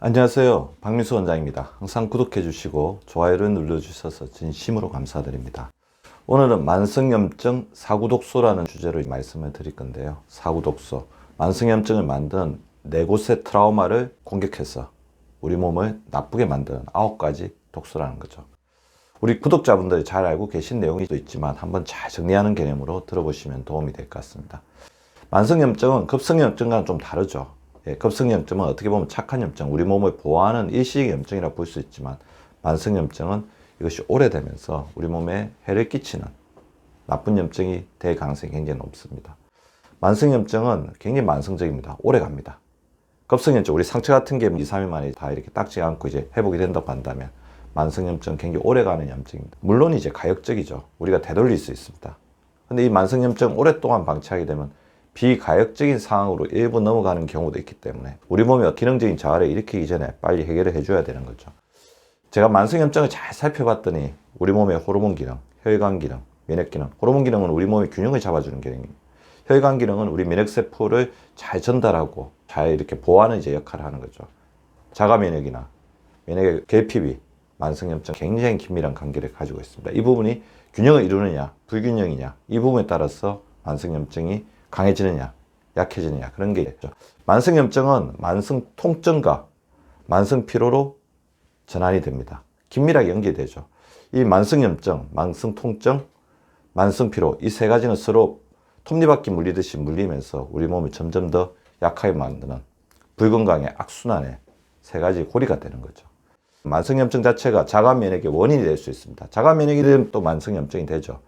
안녕하세요. 박민수 원장입니다. 항상 구독해 주시고 좋아요를 눌러 주셔서 진심으로 감사드립니다. 오늘은 만성염증 사구독소라는 주제로 말씀을 드릴 건데요. 사구독소, 만성염증을 만드는 네 곳의 트라우마를 공격해서 우리 몸을 나쁘게 만드는 9가지 독소라는 거죠. 우리 구독자분들이 잘 알고 계신 내용이 또 있지만 한번 잘 정리하는 개념으로 들어보시면 도움이 될 것 같습니다. 만성염증은 급성염증과는 좀 다르죠. 급성염증은 어떻게 보면 착한 염증, 우리 몸을 보호하는 일시적 염증이라고 볼 수 있지만, 만성염증은 이것이 오래되면서 우리 몸에 해를 끼치는 나쁜 염증이 될 가능성이 굉장히 높습니다. 만성염증은 굉장히 만성적입니다. 오래 갑니다. 급성염증, 우리 상처 같은 게 2, 3일 만에 다 이렇게 닦지 않고 이제 회복이 된다고 한다면, 만성염증은 굉장히 오래 가는 염증입니다. 물론 이제 가역적이죠. 우리가 되돌릴 수 있습니다. 근데 이 만성염증 오랫동안 방치하게 되면 비가역적인 상황으로 일부 넘어가는 경우도 있기 때문에 우리 몸이 기능적인 자아를 일으키기 전에 빨리 해결을 해줘야 되는 거죠. 제가 만성염증을 잘 살펴봤더니 우리 몸의 호르몬 기능, 혈관 기능, 면역 기능, 호르몬 기능은 우리 몸의 균형을 잡아주는 기능입니다. 혈관 기능은 우리 면역세포를 잘 전달하고 잘 이렇게 보호하는 이제 역할을 하는 거죠. 자가 면역이나 면역의 결핍이 만성염증 굉장히 긴밀한 관계를 가지고 있습니다. 이 부분이 균형을 이루느냐, 불균형이냐, 이 부분에 따라서 만성염증이 강해지느냐, 약해지느냐, 그런 게 있죠. 만성염증은 만성 통증과 만성 피로로 전환이 됩니다. 긴밀하게 연계되죠. 이 만성염증, 만성 통증, 만성 피로, 이 세 가지는 서로 톱니바퀴 물리듯이 물리면서 우리 몸을 점점 더 약하게 만드는 불건강의 악순환의 세 가지 고리가 되는 거죠. 만성염증 자체가 자가 면역의 원인이 될 수 있습니다. 자가 면역이 되면 또 만성염증이 되죠.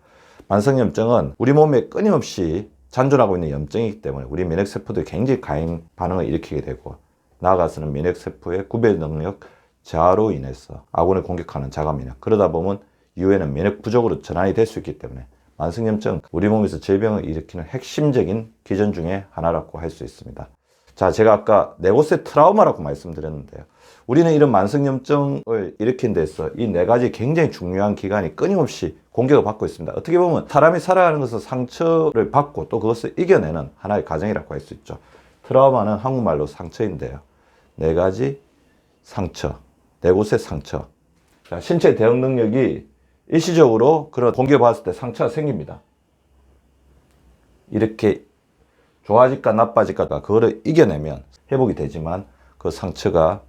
만성염증은 우리 몸에 끊임없이 잔존하고 있는 염증이기 때문에 우리 면역세포들이 굉장히 과잉 반응을 일으키게 되고, 나아가서는 면역세포의 구별 능력 저하로 인해서 아군을 공격하는 자가면역, 그러다 보면 이후에는 면역 부족으로 전환이 될 수 있기 때문에 만성염증, 우리 몸에서 질병을 일으키는 핵심적인 기전 중에 하나라고 할 수 있습니다. 자, 제가 아까 네 곳의 트라우마라고 말씀드렸는데요. 우리는 이런 만성염증을 일으킨 데서 이 네 가지 굉장히 중요한 기관이 끊임없이 공격을 받고 있습니다. 어떻게 보면 사람이 살아가는 것은 상처를 받고 또 그것을 이겨내는 하나의 과정이라고 할 수 있죠. 트라우마는 한국말로 상처인데요. 네 가지 상처, 네 곳의 상처. 자, 신체 대응 능력이 일시적으로 그런 공격을 받았을 때 상처가 생깁니다. 이렇게 좋아질까 나빠질까 그거를 이겨내면 회복이 되지만, 그 상처가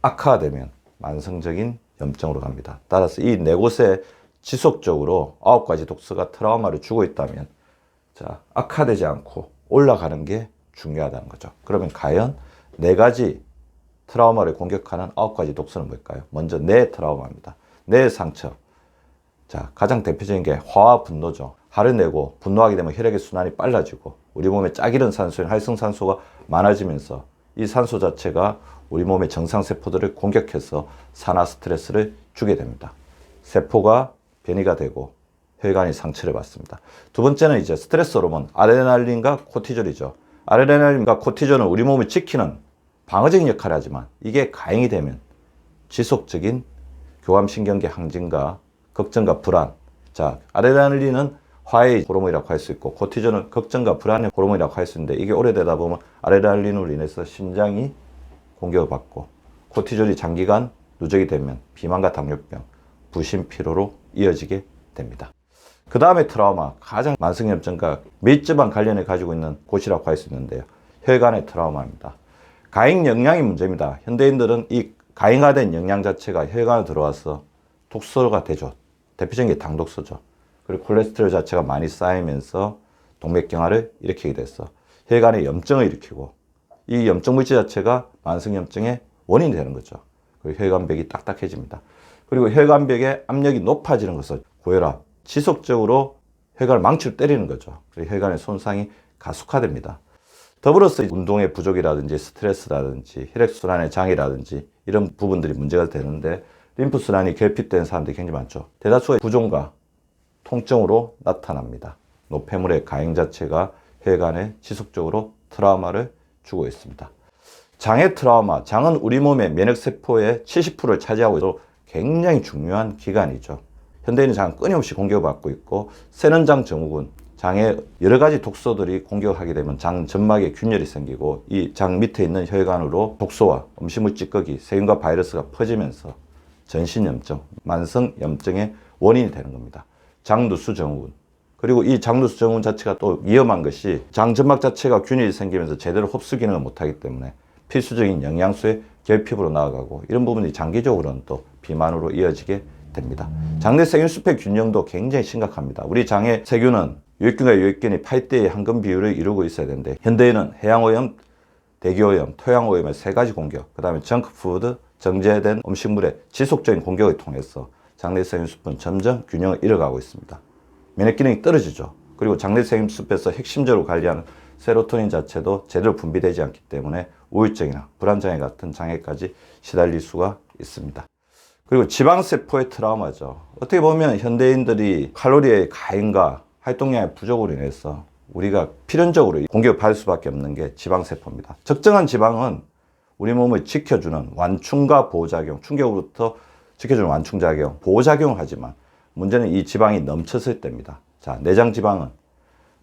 악화되면 만성적인 염증으로 갑니다. 따라서 이 네 곳에 지속적으로 9가지 독소가 트라우마를 주고 있다면, 자, 악화되지 않고 올라가는 게 중요하다는 거죠. 그러면 과연 네 가지 트라우마를 공격하는 9가지 독소는 뭘까요? 먼저 뇌 트라우마입니다. 뇌 상처. 자, 가장 대표적인 게 화와 분노죠. 화를 내고 분노하게 되면 혈액의 순환이 빨라지고 우리 몸에 짝이른 산소인 활성산소가 많아지면서 이 산소 자체가 우리 몸의 정상세포들을 공격해서 산화 스트레스를 주게 됩니다. 세포가 변이가 되고 혈관이 상처를 받습니다. 두 번째는 이제 스트레스 호르몬 아드레날린과 코티졸이죠. 아드레날린과 코티졸은 우리 몸을 지키는 방어적인 역할을 하지만, 이게 과잉이 되면 지속적인 교감신경계 항진과 걱정과 불안. 자, 아드레날린은 화해의 호르몬이라고 할 수 있고, 코티졸은 걱정과 불안의 호르몬이라고 할 수 있는데, 이게 오래되다 보면 아드레날린으로 인해서 심장이 공격을 받고, 코티졸이 장기간 누적이 되면 비만과 당뇨병, 부신 피로로 이어지게 됩니다. 그 다음에 트라우마, 가장 만성염증과 밀접한 관련을 가지고 있는 곳이라고 할 수 있는데요. 혈관의 트라우마입니다. 과잉 영양이 문제입니다. 현대인들은 이 과잉화된 영양 자체가 혈관에 들어와서 독소가 되죠. 대표적인 게 당독소죠. 그리고 콜레스테롤 자체가 많이 쌓이면서 동맥경화를 일으키게 돼서 혈관에 염증을 일으키고, 이 염증 물질 자체가 만성염증의 원인이 되는 거죠. 그리고 혈관벽이 딱딱해집니다. 그리고 혈관벽의 압력이 높아지는 것을 고혈압, 지속적으로 혈관을 망치로 때리는 거죠. 그리고 혈관의 손상이 가속화됩니다. 더불어서 운동의 부족이라든지 스트레스라든지 혈액순환의 장애라든지 이런 부분들이 문제가 되는데, 림프순환이 결핍된 사람들이 굉장히 많죠. 대다수의 부종과 통증으로 나타납니다. 노폐물의 가행 자체가 혈관에 지속적으로 트라우마를 주고 있습니다. 장의 트라우마, 장은 우리 몸의 면역세포의 70%를 차지하고 있어 굉장히 중요한 기관이죠. 현대인은 장 끊임없이 공격을 받고 있고, 세는장 증후군, 장에 여러 가지 독소들이 공격하게 되면 장 점막에 균열이 생기고 이 장 밑에 있는 혈관으로 독소와 음식물 찌꺼기, 세균과 바이러스가 퍼지면서 전신염증, 만성염증의 원인이 되는 겁니다. 장누수증후군. 그리고 이 장누수증후군 자체가 또 위험한 것이 장 점막 자체가 균열이 생기면서 제대로 흡수 기능을 못하기 때문에 필수적인 영양소의 결핍으로 나아가고 이런 부분이 장기적으로는 또 비만으로 이어지게 됩니다. 장내 세균수의 균형도 굉장히 심각합니다. 우리 장의 세균은 유익균과 유익균이 8대1 황금 비율을 이루고 있어야 되는데 현대인은 해양오염, 대기오염, 토양오염의 세 가지 공격, 그 다음에 정크푸드, 정제된 음식물의 지속적인 공격을 통해서 장내 세균수는 점점 균형을 잃어가고 있습니다. 면역 기능이 떨어지죠. 그리고 장내 세균수에서 핵심적으로 관리하는 세로토닌 자체도 제대로 분비되지 않기 때문에 우울증이나 불안장애 같은 장애까지 시달릴 수가 있습니다. 그리고 지방세포의 트라우마죠. 어떻게 보면 현대인들이 칼로리의 과잉과 활동량의 부족으로 인해서 우리가 필연적으로 공격을 받을 수밖에 없는 게 지방세포입니다. 적정한 지방은 우리 몸을 지켜주는 완충과 보호작용, 충격으로부터 지켜주는 완충작용, 보호작용을 하지만 문제는 이 지방이 넘쳤을 때입니다. 자, 내장지방은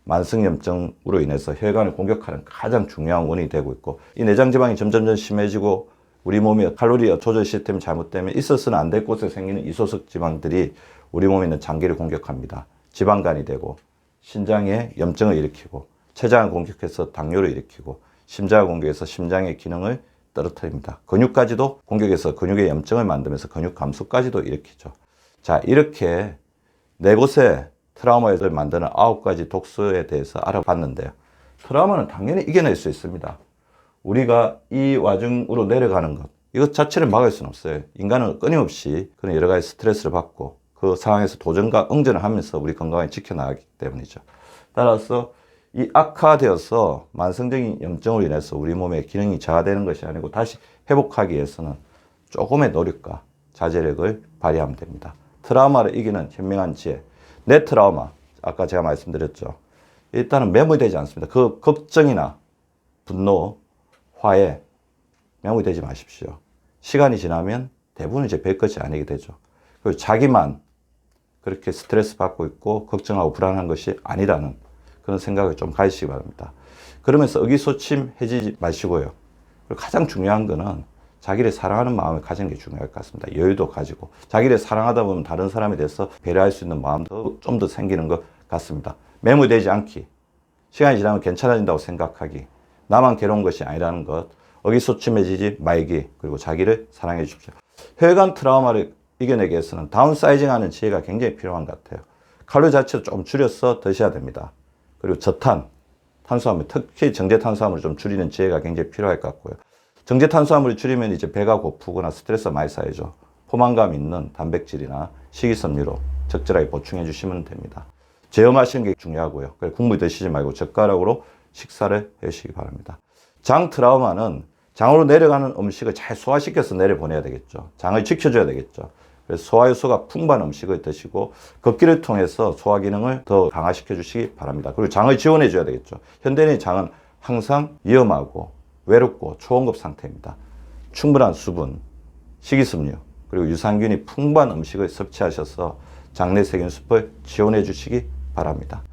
만성염증으로 인해서 혈관을 공격하는 가장 중요한 원인이 되고 있고 이 내장지방이 점점 심해지고 우리 몸의 칼로리 조절 시스템이 잘못되면 있어서는 안 될 곳에 생기는 이소석 지방들이 우리 몸에 있는 장기를 공격합니다. 지방간이 되고 신장에 염증을 일으키고 췌장을 공격해서 당뇨를 일으키고 심장을 공격해서 심장의 기능을 떨어뜨립니다. 근육까지도 공격해서 근육의 염증을 만들면서 근육 감소까지도 일으키죠. 자, 이렇게 네 곳의 트라우마를 만드는 9가지 독소에 대해서 알아봤는데요. 트라우마는 당연히 이겨낼 수 있습니다. 우리가 이 와중으로 내려가는 것, 이것 자체를 막을 수는 없어요. 인간은 끊임없이 그런 여러 가지 스트레스를 받고 그 상황에서 도전과 응전을 하면서 우리 건강을 지켜나가기 때문이죠. 따라서 이 악화되어서 만성적인 염증으로 인해서 우리 몸의 기능이 저하되는 것이 아니고 다시 회복하기 위해서는 조금의 노력과 자제력을 발휘하면 됩니다. 트라우마를 이기는 현명한 지혜. 내 트라우마, 아까 제가 말씀드렸죠. 일단은 매몰되지 않습니다. 그 걱정이나 분노, 화에 매몰되지 마십시오. 시간이 지나면 대부분 이제 별 것이 아니게 되죠. 그리고 자기만 그렇게 스트레스 받고 있고 걱정하고 불안한 것이 아니라는 그런 생각을 좀 가지시기 바랍니다. 그러면서 의기소침해지지 마시고요. 그리고 가장 중요한 거는 자기를 사랑하는 마음을 가지는 게 중요할 것 같습니다. 여유도 가지고 자기를 사랑하다 보면 다른 사람에 대해서 배려할 수 있는 마음도 좀 더 생기는 것 같습니다. 매몰되지 않기, 시간이 지나면 괜찮아진다고 생각하기, 나만 괴로운 것이 아니라는 것, 의기소침해지지 말기, 그리고 자기를 사랑해 주십시오. 혈관 트라우마를 이겨내기 위해서는 다운사이징하는 지혜가 굉장히 필요한 것 같아요. 칼로리 자체도 좀 줄여서 드셔야 됩니다. 그리고 저탄, 탄수화물, 특히 정제탄수화물을 좀 줄이는 지혜가 굉장히 필요할 것 같고요. 정제탄수화물을 줄이면 이제 배가 고프거나 스트레스가 많이 쌓이죠. 포만감 있는 단백질이나 식이섬유로 적절하게 보충해 주시면 됩니다. 저염하시는 게 중요하고요. 국물 드시지 말고 젓가락으로 식사를 해주시기 바랍니다. 장 트라우마는 장으로 내려가는 음식을 잘 소화시켜서 내려보내야 되겠죠. 장을 지켜줘야 되겠죠. 그래서 소화효소가 풍부한 음식을 드시고 걷기를 통해서 소화 기능을 더 강화시켜 주시기 바랍니다. 그리고 장을 지원해 줘야 되겠죠. 현대인의 장은 항상 위험하고 외롭고 초원급 상태입니다. 충분한 수분, 식이섬유, 그리고 유산균이 풍부한 음식을 섭취하셔서 장내 세균숲을 지원해 주시기 바랍니다.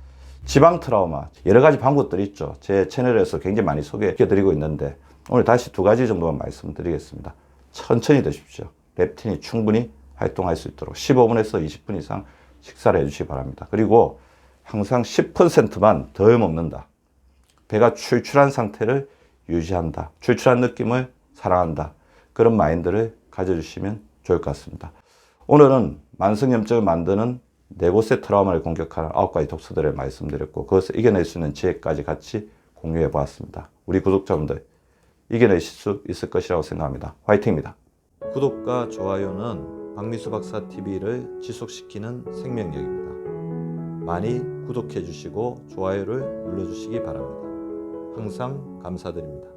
지방 트라우마, 여러 가지 방법들이 있죠. 제 채널에서 굉장히 많이 소개해 드리고 있는데 오늘 다시 2가지 정도만 말씀드리겠습니다. 천천히 드십시오. 렙틴이 충분히 활동할 수 있도록 15분에서 20분 이상 식사를 해주시기 바랍니다. 그리고 항상 10%만 덜 먹는다. 배가 출출한 상태를 유지한다. 출출한 느낌을 사랑한다. 그런 마인드를 가져주시면 좋을 것 같습니다. 오늘은 만성염증을 만드는 4곳의 트라우마를 공격하는 9가지 독소들을 말씀드렸고 그것을 이겨낼 수 있는 지혜까지 같이 공유해 보았습니다. 우리 구독자분들 이겨내실 수 있을 것이라고 생각합니다. 화이팅입니다. 구독과 좋아요는 박미수 박사 TV를 지속시키는 생명력입니다. 많이 구독해 주시고 좋아요를 눌러 주시기 바랍니다. 항상 감사드립니다.